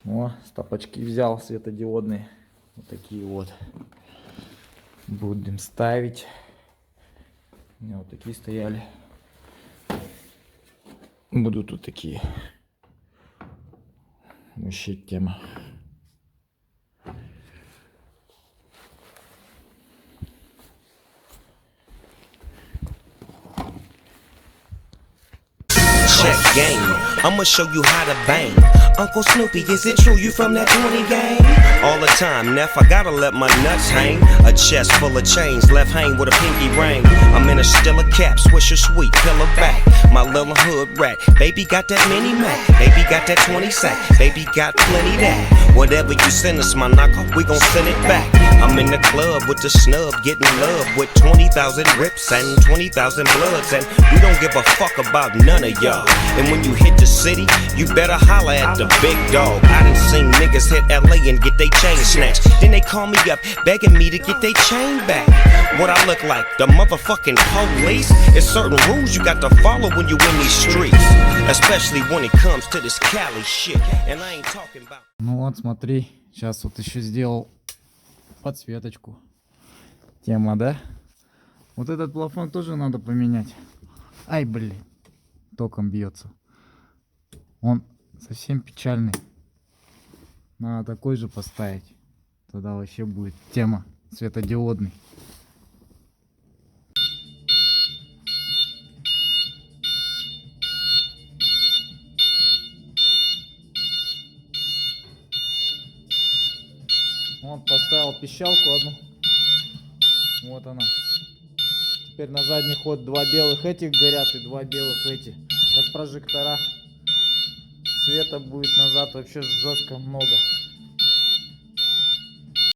О, стопочки взял светодиодные. Вот такие вот. Будем ставить. У меня вот такие стояли. Будут вот такие. Вообще тема. Check game. I'ma show you how to bang. Uncle Snoopy, is it true you from that 20 gang? All the time, Neff, I gotta let my nuts hang. A chest full of chains, left hang with a pinky ring. I'm in a Stella cap, Swisher sweet, pillar back. My little hood rat, baby got that mini Mac. Baby got that 20 sack, baby got plenty that. Whatever you send us, my knocker, we gon' send it back. I'm in the club with the snub, getting love with 20,000 rips and 20,000 bloods. And we don't give a fuck about none of y'all. And when you hit the city, you better holler at the big dog. I done seen niggas hit LA and get they chain snatched. Then they call me up, begging me to get they chain back. What I look like, the motherfucking police? It's certain rules you got to follow when you in these streets. Especially when it comes to this Cali shit. And I ain't talking about... Ну вот, смотри, сейчас вот еще сделал подсветочку. Тема, да? Вот этот плафон тоже надо поменять. Ай, блин, током бьется. Он совсем печальный. Надо такой же поставить. Тогда вообще будет тема, светодиодный. Он поставил пищалку одну. Вот она. Теперь на задний ход два белых этих горят и два белых эти. Как прожектора. Света будет назад вообще жестко много.